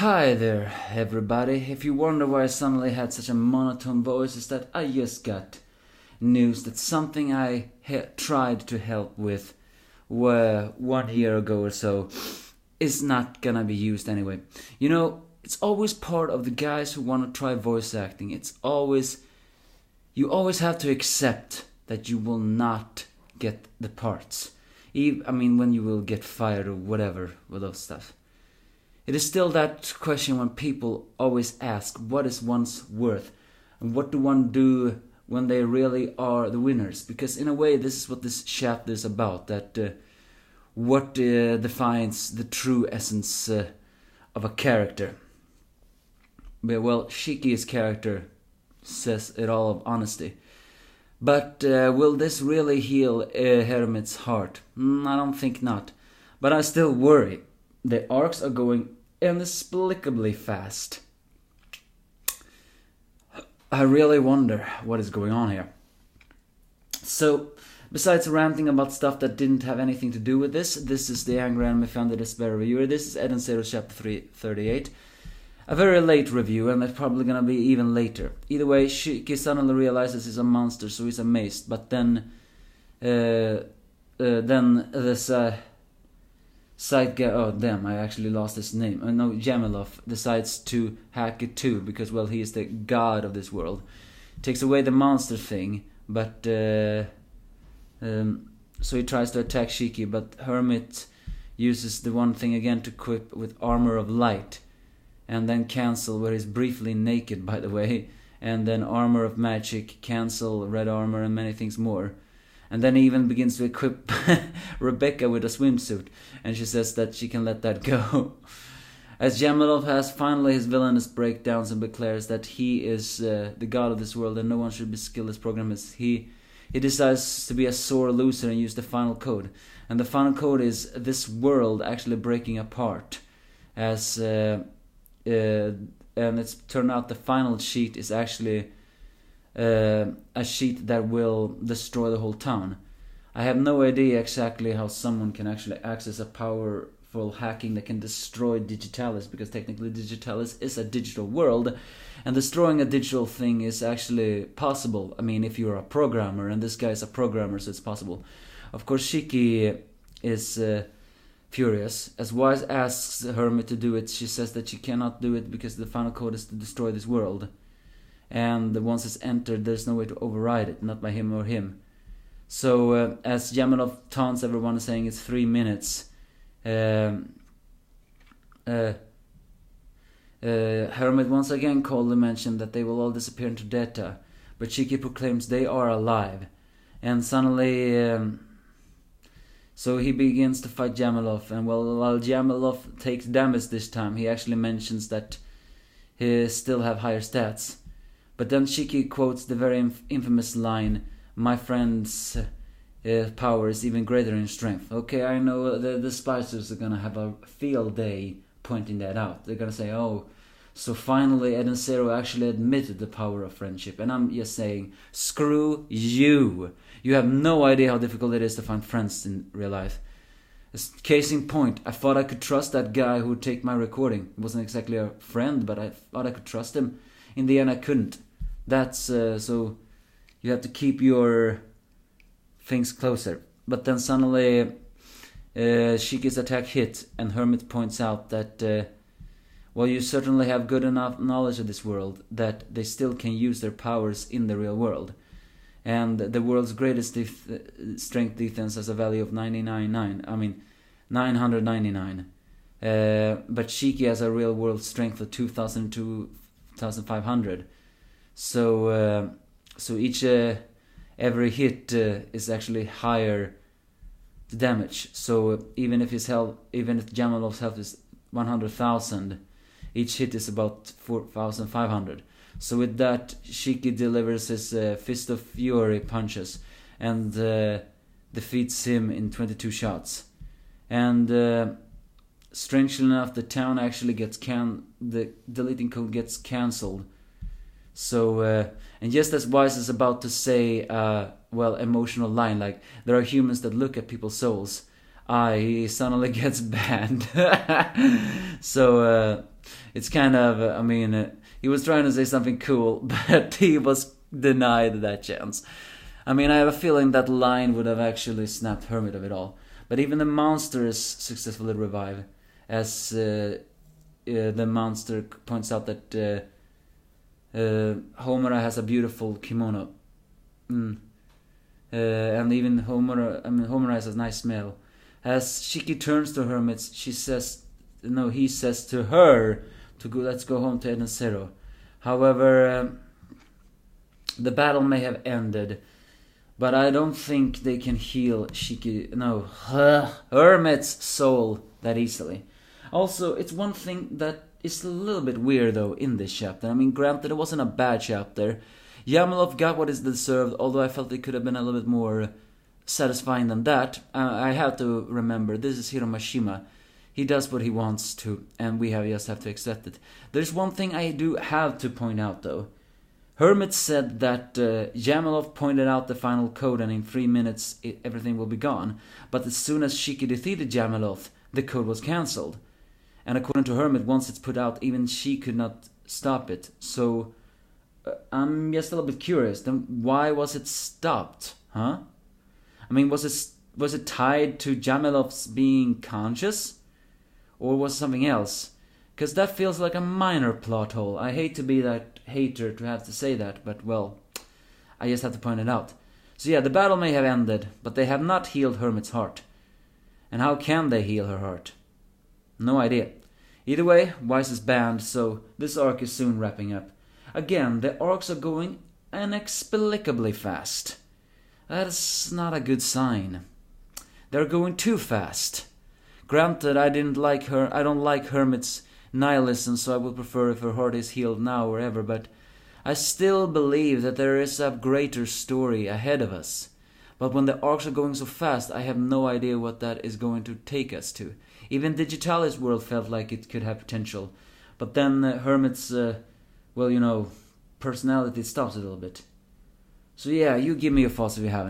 Hi there, everybody. If you wonder why I suddenly had such a monotone voice, is that I just got news that something I tried to help with 1 year ago or so is not gonna be used anyway. You know, it's always part of the guys who want to try voice acting. You always have to accept that you will not get the parts. When you will get fired or whatever with those stuff. It is still that question when people always ask, what is one's worth? And what do one do when they really are the winners? Because in a way, this is what this chapter is about. That what defines the true essence of a character. Well, Shiki's character says it all of honesty. But will this really heal Hermit's heart? I don't think not. But I still worry. The arcs are going inexplicably fast. I really wonder what is going on here. So, besides ranting about stuff that didn't have anything to do with this is the Angry Anime Fan, the Despair Reviewer. This is Eden Zero's chapter 338. A very late review, and it's probably gonna be even later. Either way, Shiki suddenly realizes he's a monster, so he's amazed. But then this side guy, oh damn, I actually lost his name. No, Jamilov decides to hack it too, because, well, he is the god of this world. Takes away the monster thing, but so he tries to attack Shiki, but Hermit uses the one thing again to equip with Armor of Light, and then cancel, where he's briefly naked, by the way, and then Armor of Magic, cancel, red armor, and many things more. And then he even begins to equip Rebecca with a swimsuit, and she says that she can let that go. As Jamilov has finally his villainous breakdowns and declares that he is the god of this world and no one should be skilled as programmers, he decides to be a sore loser and use the final code. And the final code is this world actually breaking apart. And it's turned out the final sheet is actually a sheet that will destroy the whole town. I have no idea exactly how someone can actually access a powerful hacking that can destroy Digitalis, because technically Digitalis is a digital world, and destroying a digital thing is actually possible. I mean, if you're a programmer, and this guy is a programmer, so it's possible. Of course, Shiki is furious. As Wise asks Hermit to do it, she says that she cannot do it because the final code is to destroy this world. And once it's entered, there's no way to override it, not by him or him. So, as Jamilov taunts everyone saying it's 3 minutes, Hermit once again coldly mentioned that they will all disappear into data, but Shiki proclaims they are alive. And suddenly, so he begins to fight Jamilov, and while Jamilov takes damage this time, he actually mentions that he still have higher stats. But then Shiki quotes the very infamous line, "My friend's power is even greater in strength." Okay, I know the Spicers are gonna have a field day pointing that out. They're gonna say, oh, so finally Eden Zero actually admitted the power of friendship. And I'm just saying, screw you. You have no idea how difficult it is to find friends in real life. Case in point, I thought I could trust that guy who would take my recording. He wasn't exactly a friend, but I thought I could trust him. In the end, I couldn't. That's so you have to keep your things closer. But then suddenly Shiki's attack hit, and Hermit points out that while you certainly have good enough knowledge of this world, that they still can use their powers in the real world. And the world's greatest strength defense has a value of 999. But Shiki has a real world strength of 2,000 to 2,500. So each every hit is actually higher the damage. So even if Jamilov's health is 100,000, each hit is about 4,500. So with that, Shiki delivers his Fist of Fury punches and defeats him in 22 shots. And strangely enough, the town actually gets the deleting code gets cancelled. So, and just as Wise is about to say, emotional line, like, there are humans that look at people's souls, he suddenly gets banned. So, It's kind of, he was trying to say something cool, but he was denied that chance. I mean, I have a feeling that line would have actually snapped Hermit of it all. But even the monster is successfully revived, as the monster points out that Homura has a beautiful kimono. And even Homura has a nice smell. As Shiki turns to Hermit, he says to her to go. Let's go home to Eden Zero. However, the battle may have ended, but I don't think they can heal Hermit's soul that easily. Also, it's one thing that is a little bit weird though in this chapter. I mean, granted, it wasn't a bad chapter. Yamalov got what is deserved, although I felt it could have been a little bit more satisfying than that. I have to remember, this is Hiromashima. He does what he wants to, and we just have to accept it. There's one thing I do have to point out though. Hermit said that Yamalov pointed out the final code and in 3 minutes everything will be gone. But as soon as Shiki defeated Yamalov, the code was cancelled. And according to Hermit, once it's put out, even she could not stop it. So I'm just a little bit curious. Then why was it stopped? Huh? I mean, was it tied to Yamalov's being conscious? Or was it something else? Because that feels like a minor plot hole. I hate to be that hater to have to say that, but well, I just have to point it out. So yeah, the battle may have ended, but they have not healed Hermit's heart. And how can they heal her heart? No idea. Either way, Weiss is banned, so this arc is soon wrapping up. Again, the arcs are going inexplicably fast. That is not a good sign. They're going too fast. Granted, I don't like Hermit's nihilism, so I would prefer if her heart is healed now or ever, but I still believe that there is a greater story ahead of us. But when the arcs are going so fast, I have no idea what that is going to take us to. Even Digitalis world felt like it could have potential, but then Hermit's, personality stops a little bit. So yeah, you give me your thoughts if you have any.